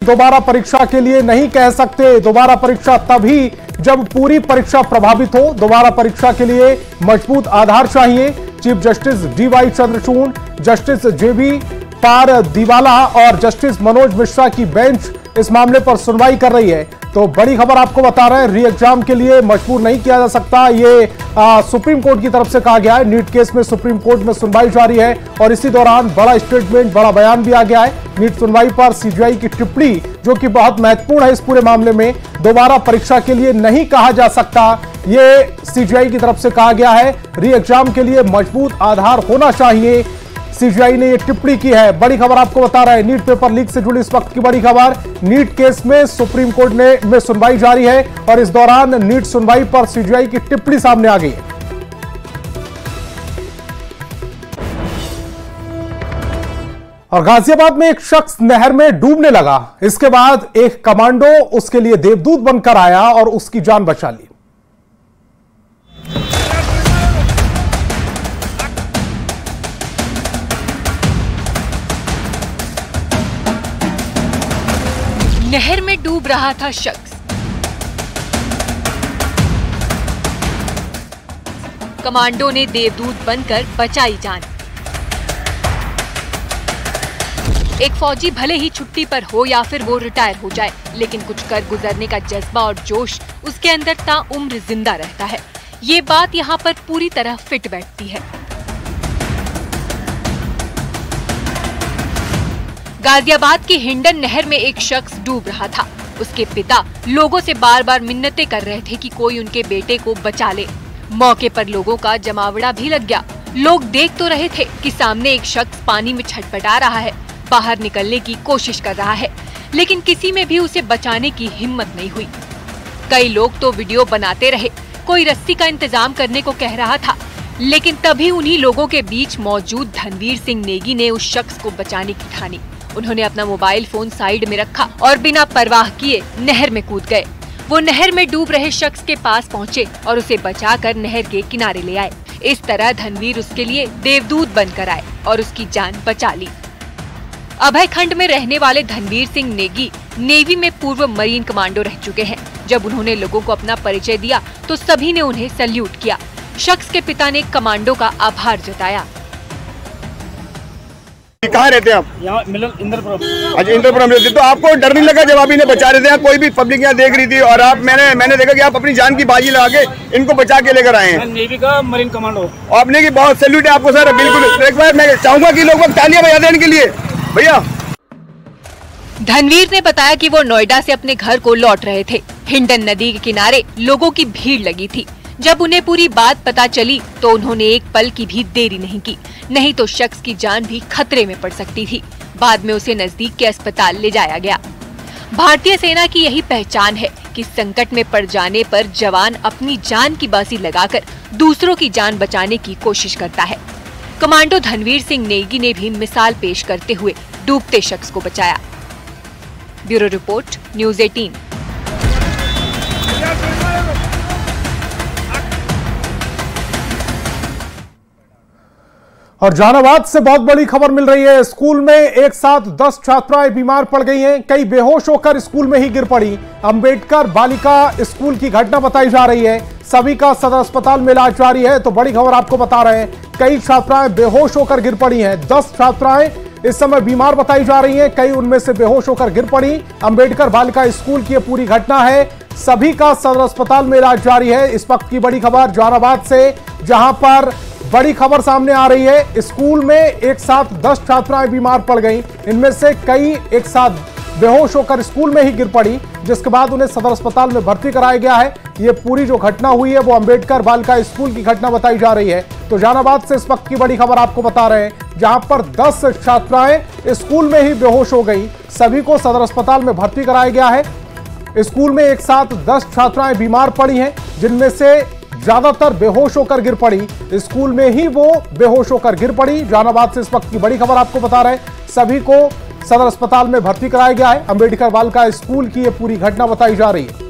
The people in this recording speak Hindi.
दोबारा परीक्षा के लिए नहीं कह सकते। दोबारा परीक्षा तभी जब पूरी परीक्षा प्रभावित हो। दोबारा परीक्षा के लिए मजबूत आधार चाहिए। Chief justice DY Chandrachud, justice JB Pardiwala और जस्टिस मनोज मिश्रा की बेंच इस मामले पर सुनवाई कर रही है। तो बड़ी खबर आपको बता रहे हैं, री एग्जाम के लिए मजबूर नहीं किया जा सकता, ये सुप्रीम कोर्ट की तरफ से कहा गया है। नीट केस में सुप्रीम कोर्ट में सुनवाई जारी है और इसी दौरान बड़ा स्टेटमेंट, बड़ा बयान भी आ गया है। नीट सुनवाई पर सीजीआई की टिप्पणी जो कि बहुत महत्वपूर्ण है इस पूरे मामले में, दोबारा परीक्षा के लिए नहीं कहा जा सकता, ये सीजीआई की तरफ से कहा गया है। री एग्जाम के लिए मजबूत आधार होना चाहिए, सीजीआई ने यह टिप्पणी की है। बड़ी खबर आपको बता रहे हैं, नीट पेपर लीक से जुड़ी इस वक्त की बड़ी खबर। नीट केस में सुप्रीम कोर्ट में सुनवाई जारी है और इस दौरान नीट सुनवाई पर सीजीआई की टिप्पणी सामने आ गई है। और गाजियाबाद में एक शख्स नहर में डूबने लगा। इसके बाद एक कमांडो उसके लिए देवदूत बनकर आया और उसकी जान बचा ली। नहर में डूब रहा था शख्स। कमांडो ने देवदूत बनकर बचाई जान। एक फौजी भले ही छुट्टी पर हो या फिर वो रिटायर हो जाए, लेकिन कुछ कर गुजरने का जज्बा और जोश उसके अंदर ताउम्र जिंदा रहता है। ये बात यहाँ पर पूरी तरह फिट बैठती है। गाजियाबाद की हिंडन नहर में एक शख्स डूब रहा था। उसके पिता लोगों से बार बार मिन्नतें कर रहे थे कि कोई उनके बेटे को बचा ले। मौके पर लोगों का जमावड़ा भी लग गया। लोग देख तो रहे थे कि सामने एक शख्स पानी में छटपटा रहा है, बाहर निकलने की कोशिश कर रहा है, लेकिन किसी में भी उसे बचाने की हिम्मत नहीं हुई। कई लोग तो वीडियो बनाते रहे, कोई रस्सी का इंतजाम करने को कह रहा था, लेकिन तभी उन्हीं लोगों के बीच मौजूद धनवीर सिंह नेगी ने उस शख्स को बचाने की ठानी। उन्होंने अपना मोबाइल फोन साइड में रखा और बिना परवाह किए नहर में कूद गए। वो नहर में डूब रहे शख्स के पास पहुंचे और उसे बचाकर नहर के किनारे ले आए। इस तरह धनवीर उसके लिए देवदूत बनकर आए और उसकी जान बचा ली। अभय खंड में रहने वाले धनवीर सिंह नेगी नेवी में पूर्व मरीन कमांडो रह चुके हैं। जब उन्होंने लोगों को अपना परिचय दिया तो सभी ने उन्हें सैल्यूट किया। शख्स के पिता ने कमांडो का आभार जताया। कहाँ रहते हैं आप? यहाँ इंद्रपुरम। अच्छा, इंद्रपुरम रहते। तो आपको डर नहीं लगा जब आप इन्हें बचा रहे थे? कोई भी पब्लिक यहाँ देख रही थी और आप मैंने देखा कि आप अपनी जान की बाजी लगा के इनको बचा के लेकर आए हैं। नेवी का मरीन कमांडो। आपने की बहुत सैल्यूट है आपको सर। बिल्कुल, एक बार मैं चाहूंगा कि लोग तालियां बजा दें इनके लिए। भैया, धनवीर ने बताया कि वो नोएडा से अपने घर को लौट रहे थे। हिंडन नदी के किनारे लोगों की भीड़ लगी थी। जब उन्हें पूरी बात पता चली तो उन्होंने एक पल की भी देरी नहीं की, नहीं तो शख्स की जान भी खतरे में पड़ सकती थी। बाद में उसे नजदीक के अस्पताल ले जाया गया। भारतीय सेना की यही पहचान है कि संकट में पड़ जाने पर जवान अपनी जान की बाजी लगाकर दूसरों की जान बचाने की कोशिश करता है। कमांडो धनवीर सिंह नेगी ने भी मिसाल पेश करते हुए डूबते शख्स को बचाया। Bureau report, news 18। और जहानाबाद से बहुत बड़ी खबर मिल रही है। स्कूल में एक साथ 10 छात्राएं बीमार पड़ गई हैं। कई बेहोश होकर स्कूल में ही गिर पड़ी। अंबेडकर बालिका स्कूल की घटना बताई जा रही है। सभी का सदर अस्पताल में इलाज जारी है। तो बड़ी खबर आपको बता रहे हैं, कई छात्राएं बेहोश होकर गिर पड़ी हैं। 10 छात्राएं इस समय बीमार बताई जा रही हैं, कई उनमें से बेहोश होकर गिर पड़ी। अंबेडकर बालिका स्कूल की यह पूरी घटना है। सभी का सदर अस्पताल में इलाज जारी है। इस वक्त की बड़ी खबर जहानाबाद से, जहां पर बड़ी खबर सामने आ रही है। स्कूल में एक साथ 10 छात्राएं बीमार पड़ गईं। इनमें से कई एक साथ बेहोश होकर स्कूल में ही गिर पड़ी, जिसके बाद उन्हें सदर अस्पताल में भर्ती कराया गया है। ये पूरी जो घटना हुई है वो अंबेडकर बालिका स्कूल की घटना बताई जा रही है। तो जहानाबाद से इस वक्त की बड़ी खबर आपको बता रहे हैं, जहां पर 10 छात्राएं स्कूल में ही बेहोश हो गई। सभी को सदर अस्पताल में भर्ती कराया गया है। स्कूल में एक साथ 10 छात्राएं बीमार पड़ी हैं, जिनमें से ज्यादातर बेहोश होकर गिर पड़ी। स्कूल में ही वो बेहोश होकर गिर पड़ी। जहानाबाद से इस वक्त की बड़ी खबर आपको बता रहे हैं, सभी को सदर अस्पताल में भर्ती कराया गया है। अंबेडकर बालिका स्कूल की ये पूरी घटना बताई जा रही है।